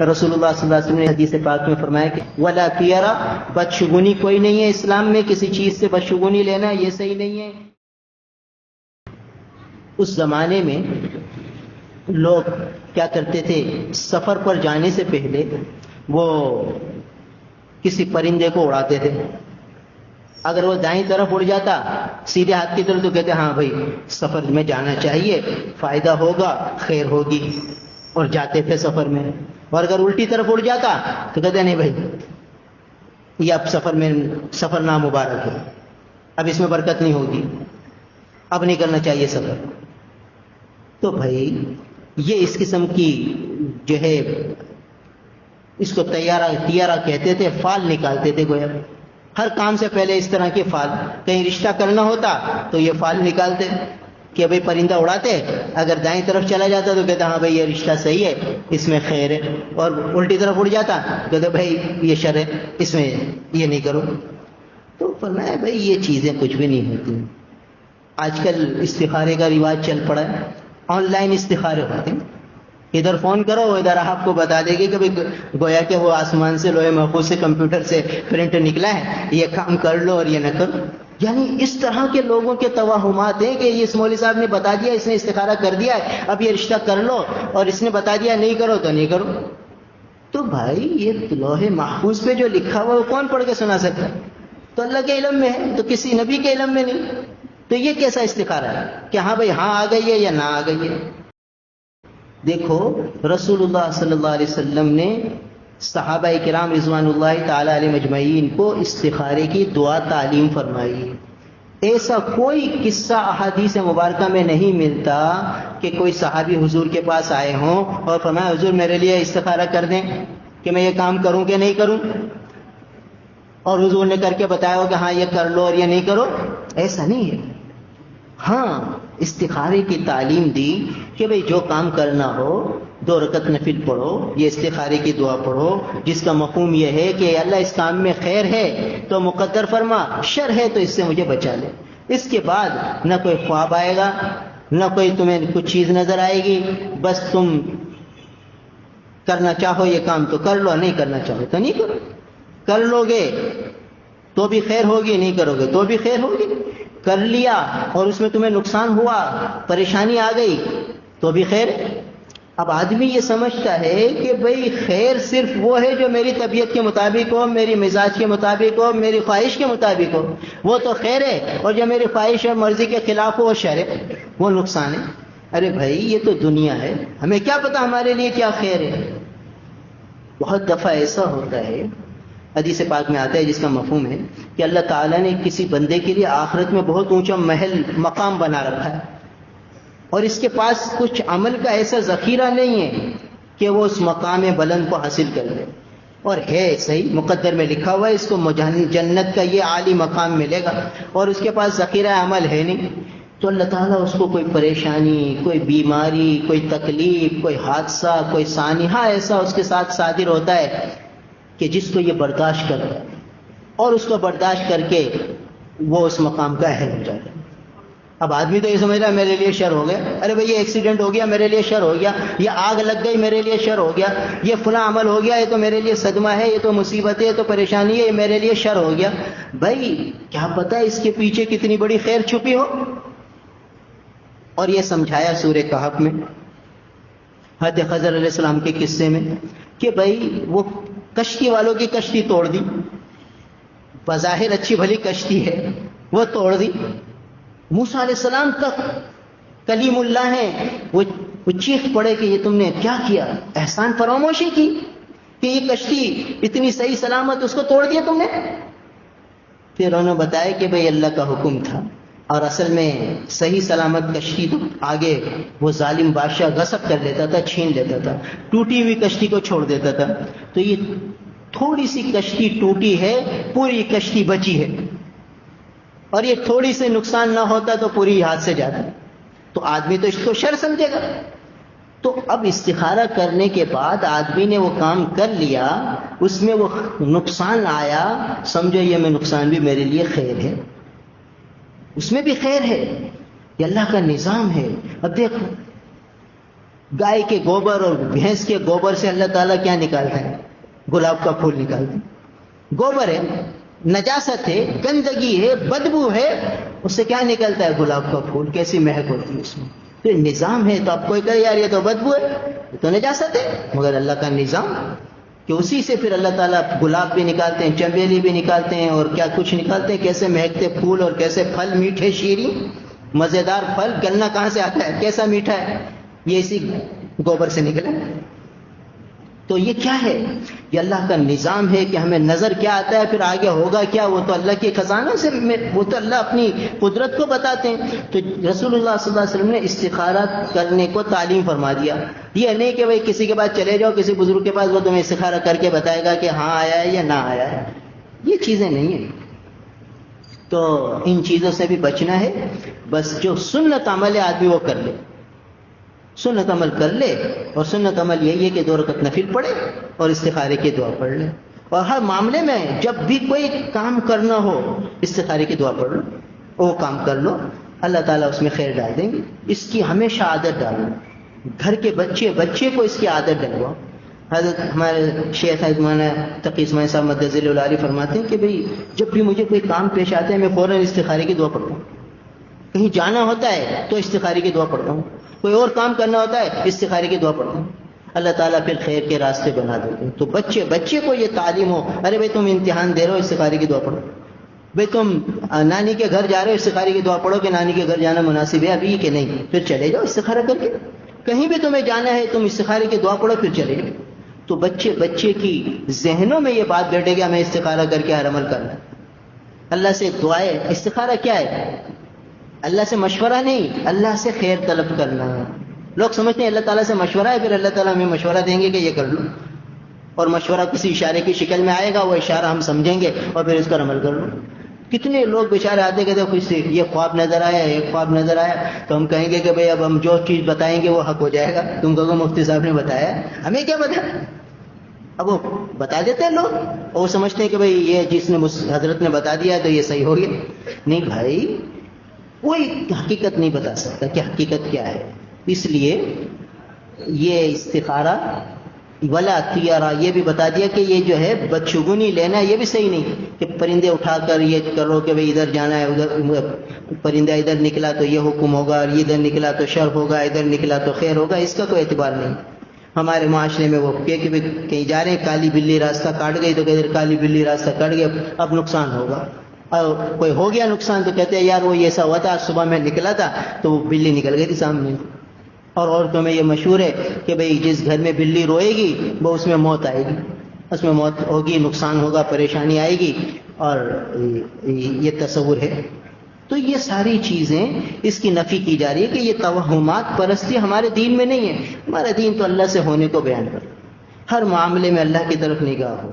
رسول اللہ صلی اللہ علیہ وسلم نے حدیث پاک میں فرمایا کہ ولا طیرہ، بدشگونی کوئی نہیں ہے اسلام میں، کسی چیز سے بدشگونی لینا یہ صحیح نہیں ہے۔ اس زمانے میں لوگ کیا کرتے تھے، سفر پر جانے سے پہلے وہ کسی پرندے کو اڑاتے تھے، اگر وہ دائیں طرف اڑ جاتا سیدھے ہاتھ کی طرف تو کہتے ہاں بھائی سفر میں جانا چاہیے، فائدہ ہوگا، خیر ہوگی، اور جاتے تھے سفر میں۔ اور اگر الٹی طرف اڑ جاتا تو کہتے نہیں بھائی یہ اب سفر نامبارک ہے، اب اس میں برکت نہیں ہوگی، اب نہیں کرنا چاہیے سفر۔ تو بھائی یہ اس قسم کی جو ہے اس کو تیارہ کہتے تھے، فال نکالتے تھے گویا، ہر کام سے پہلے اس طرح کے فال، کہیں رشتہ کرنا ہوتا تو یہ فال نکالتے کہ بھائی پرندہ اڑاتے، اگر دائیں طرف چلا جاتا تو کہتے ہاں بھائی یہ رشتہ صحیح ہے، اس میں خیر ہے، اور الٹی طرف اڑ جاتا کہتے بھائی یہ شر ہے، اس میں یہ نہیں کرو۔ تو فرمایا بھائی یہ چیزیں کچھ بھی نہیں ہوتی۔ آج کل استخارے کا رواج چل پڑا ہے، آن لائن استخارے ہوتے ہیں، ادھر فون کرو ادھر آپ کو بتا دے گی کہ گویا کہ وہ آسمان سے لوہے محفوظ سے کمپیوٹر سے پرنٹ نکلا ہے، یہ کام کر لو اور یہ نہ کرو۔ یعنی اس طرح کے لوگوں کے توہمات ہیں کہ اس مولوی صاحب نے بتا دیا، اس نے استخارہ کر دیا ہے، اب یہ رشتہ کر لو، اور اس نے بتا دیا نہیں کرو تو نہیں کرو۔ تو بھائی یہ لوہے محفوظ پہ جو لکھا ہوا وہ کون پڑھ کے سنا سکتا ہے؟ تو اللہ کے علم میں ہے، تو کسی نبی کے علم میں نہیں۔ تو یہ کیسا استخارہ ہے کہ ہاں بھائی ہاں آ گئی ہے یا نہ آ گئی ہے؟ دیکھو رسول اللہ صلی اللہ علیہ وسلم نے صحابہ کرام رضوان اللہ تعالی علیہ مجمعین کو استخارے کی دعا تعلیم فرمائی۔ ایسا کوئی قصہ احادیث مبارکہ میں نہیں ملتا کہ کوئی صحابی حضور کے پاس آئے ہوں اور فرمایا حضور میرے لیے استخارہ کر دیں کہ میں یہ کام کروں کہ نہیں کروں، اور حضور نے کر کے بتایا ہو کہ ہاں یہ کر لو اور یہ نہیں کرو، ایسا نہیں ہے۔ ہاں استخارے کی تعلیم دی کہ بھئی جو کام کرنا ہو 2 رکعت نفل پڑھو، یہ استخارے کی دعا پڑھو جس کا مفہوم یہ ہے کہ اللہ اس کام میں خیر ہے تو مقدر فرما، شر ہے تو اس سے مجھے بچا لے۔ اس کے بعد نہ کوئی خواب آئے گا، نہ کوئی تمہیں کچھ چیز نظر آئے گی، بس تم کرنا چاہو یہ کام تو کر لو، نہیں کرنا چاہو تو نہیں کرو۔ کر لو گے تو بھی خیر ہوگی، نہیں کرو گے تو بھی خیر ہوگی۔ کر لیا اور اس میں تمہیں نقصان ہوا، پریشانی آ گئی تو بھی خیر ہے۔ اب آدمی یہ سمجھتا ہے کہ بھئی خیر صرف وہ ہے جو میری طبیعت کے مطابق ہو، میری مزاج کے مطابق ہو، میری خواہش کے مطابق ہو، وہ تو خیر ہے، اور جو میری خواہش اور مرضی کے خلاف ہو وہ شر ہے، وہ نقصان ہے۔ ارے بھائی یہ تو دنیا ہے، ہمیں کیا پتا ہمارے لیے کیا خیر ہے؟ بہت دفعہ ایسا ہوتا ہے، حدیث پاک میں آتا ہے جس کا مفہوم ہے کہ اللہ تعالیٰ نے کسی بندے کے لیے آخرت میں بہت اونچا محل مقام بنا رکھا ہے، اور اس کے پاس کچھ عمل کا ایسا ذخیرہ نہیں ہے کہ وہ اس مقام بلند کو حاصل کر لے، اور ہے صحیح مقدر میں لکھا ہوا ہے اس کو جنت کا یہ عالی مقام ملے گا، اور اس کے پاس ذخیرہ عمل ہے نہیں، تو اللہ تعالیٰ اس کو کوئی پریشانی، کوئی بیماری، کوئی تکلیف، کوئی حادثہ، کوئی سانحہ ایسا اس کے ساتھ صادر ہوتا ہے کہ جس کو یہ برداشت کرتا ہے، اور اس کو برداشت کر کے وہ اس مقام کا اہل ہو جاتا ہے۔ اب آدمی تو یہ سمجھ رہا ہے میرے لیے شر ہو گیا، ارے بھئی یہ ایکسیڈنٹ ہو گیا میرے لیے شر ہو گیا، یہ آگ لگ گئی میرے لیے شر ہو گیا، یہ فلاں عمل ہو گیا یہ تو میرے لیے صدمہ ہے، یہ تو مصیبت ہے، یہ تو پریشانی ہے، یہ میرے لیے شر ہو گیا۔ بھائی کیا پتہ اس کے پیچھے کتنی بڑی خیر چھپی ہو؟ اور یہ سمجھایا سورہ کہف میں حضرت خضر علیہ السلام کے قصے میں کہ بھائی وہ کشتی والوں کی کشتی توڑ دی، بظاہر اچھی بھلی کشتی ہے وہ توڑ دی۔ موسیٰ علیہ السلام کا کلیم اللہ ہے، وہ چیخ پڑے کہ یہ تم نے کیا کیا، احسان فراموشی کی کہ یہ کشتی اتنی صحیح سلامت اس کو توڑ دیا تم نے۔ پھر انہوں نے بتایا کہ بھئی اللہ کا حکم تھا، اور اصل میں صحیح سلامت کشتی تو آگے وہ ظالم بادشاہ غصب کر لیتا تھا، چھین لیتا تھا، ٹوٹی ہوئی کشتی کو چھوڑ دیتا تھا۔ تو یہ تھوڑی سی کشتی ٹوٹی ہے، پوری کشتی بچی ہے، اور یہ تھوڑی سے نقصان نہ ہوتا تو پوری ہاتھ سے جاتا، تو آدمی تو اس کو شر سمجھے گا۔ تو اب استخارہ کرنے کے بعد آدمی نے وہ کام کر لیا، اس میں وہ نقصان آیا، سمجھو یہ میں نقصان بھی میرے لیے خیر ہے، اس میں بھی خیر ہے، یہ اللہ کا نظام ہے۔ اب دیکھو گائے کے گوبر اور بھینس کے گوبر سے اللہ تعالیٰ کیا نکالتا ہے؟ گلاب کا پھول نکالتا ہے. گوبر ہے، نجاست ہے، گندگی ہے، بدبو ہے، اس سے کیا نکلتا ہے؟ گلاب کا پھول. کیسی مہک ہوتی ہے اس میں. تو یہ نظام ہے. تو اب کوئی کہے یار یہ تو بدبو ہے، یہ تو نجاست ہے، مگر اللہ کا نظام کہ اسی سے پھر اللہ تعالیٰ گلاب بھی نکالتے ہیں، چنبیلی بھی نکالتے ہیں، اور کیا کچھ نکالتے ہیں. کیسے مہکتے پھول اور کیسے پھل میٹھے شیریں مزیدار پھل. گلنا کہاں سے آتا ہے؟ کیسا میٹھا ہے؟ یہ اسی گوبر سے نکلا. تو یہ کیا ہے؟ یہ اللہ کا نظام ہے کہ ہمیں نظر کیا آتا ہے، پھر آگے ہوگا کیا، وہ تو اللہ کے خزانوں سے، وہ تو اللہ اپنی قدرت کو بتاتے ہیں. تو رسول اللہ صلی اللہ علیہ وسلم نے استخارہ کرنے کو تعلیم فرما دیا. یہ نہیں کہ بھئی کسی کے پاس چلے جاؤ، کسی بزرگ کے پاس، وہ تمہیں استخارہ کر کے بتائے گا کہ ہاں آیا ہے یا نہ آیا ہے. یہ چیزیں نہیں ہیں. تو ان چیزوں سے بھی بچنا ہے. بس جو سنت عمل ہے آدمی وہ کر لے، سنت عمل کر لے. اور سنت عمل یہی ہے کہ 2 رکعت نفل پڑھے اور استخارے کی دعا پڑھ لے. اور ہر معاملے میں جب بھی کوئی کام کرنا ہو استخارے کی دعا پڑھ لو، وہ کام کر لو، اللہ تعالیٰ اس میں خیر ڈال دیں گے. اس کی ہمیشہ عادت ڈالو. گھر کے بچے کو اس کی عادت ڈلواؤ. حضرت ہمارے شیخ مولانا تقی اسماعیل صاحب مدظل العالی فرماتے ہیں کہ بھئی جب بھی مجھے کوئی کام پیش آتا ہے میں فوراً استخارے کی دعا پڑھتا ہوں. کہیں جانا ہوتا ہے تو استخارے کی دعا پڑھتا ہوں، کوئی اور کام کرنا ہوتا ہے استخارے کی دعا پڑھتا ہوں. اللہ تعالیٰ پھر خیر کے راستے بنا دیتے ہیں. تو بچے کو یہ تعلیم ہو. ارے بھائی تم امتحان دے رہے ہو، استخارے کی دعا پڑھو. بھائی تم نانی کے گھر جا رہے ہو، استخارے کی دعا پڑھو کہ نانی کے گھر جانا مناسب ہے ابھی کہ نہیں. پھر چلے جاؤ استخارہ کر کے. کہیں بھی تمہیں جانا ہے تم استخارے کی دعا پڑھو، پھر چلے جاؤ. تو بچے کی ذہنوں میں یہ بات بیٹھے گا ہمیں استخارہ کر کے ہر عمل کرنا. اللہ سے دعائیں. استخارہ کیا ہے؟ اللہ سے مشورہ نہیں، اللہ سے خیر طلب کرنا. لوگ سمجھتے ہیں اللہ تعالیٰ سے مشورہ ہے، پھر اللہ تعالیٰ ہمیں مشورہ دیں گے کہ یہ کر لو، اور مشورہ کسی اشارے کی شکل میں آئے گا، وہ اشارہ ہم سمجھیں گے اور پھر اس پر عمل کر لو. کتنے لوگ بیچارے آتے کہتے کچھ یہ خواب نظر آیا، ایک خواب نظر آیا، تو ہم کہیں گے کہ بھئی اب ہم جو چیز بتائیں گے وہ حق ہو جائے گا. تم کہو مفتی صاحب نے بتایا، ہمیں کیا بتا. اب وہ بتا دیتے ہیں لوگ، اور وہ سمجھتے ہیں کہ بھئی یہ جس نے حضرت نے بتا دیا تو یہ صحیح ہو گیا. نہیں بھائی، کوئی حقیقت نہیں بتا سکتا کہ حقیقت کیا ہے. اس لیے یہ استخارہ ولا تیارہ یہ بھی بتا دیا کہ یہ جو ہے بدشگونی لینا یہ بھی صحیح نہیں کہ پرندے اٹھا کر یہ کرو کہ بھئی ادھر جانا ہے، ادھر پرندہ ادھر نکلا تو یہ حکم ہوگا، اور ادھر نکلا تو شر ہوگا، ادھر نکلا تو خیر ہوگا. اس کا کوئی اعتبار نہیں. ہمارے معاشرے میں وہ کہ کہیں جا رہے ہیں، کالی بلی راستہ کاٹ گئی تو کہتے کالی بلی راستہ کٹ گیا اب نقصان ہوگا. اور کوئی ہو گیا نقصان تو کہتے ہیں یار وہ ایسا ہوا تھا، صبح میں نکلا تھا تو وہ بلی نکل گئی تھی سامنے. اور عورتوں میں یہ مشہور ہے کہ بھئی جس گھر میں بلی روئے گی وہ اس میں موت آئے گی، اس میں موت ہوگی، نقصان ہوگا، پریشانی آئے گی. اور یہ تصور ہے. تو یہ ساری چیزیں اس کی نفی کی جا رہی ہے کہ یہ توہمات پرستی ہمارے دین میں نہیں ہے. ہمارا دین تو اللہ سے ہونے کو بیان کرتا ہے. ہر معاملے میں اللہ کی طرف نگاہ ہو.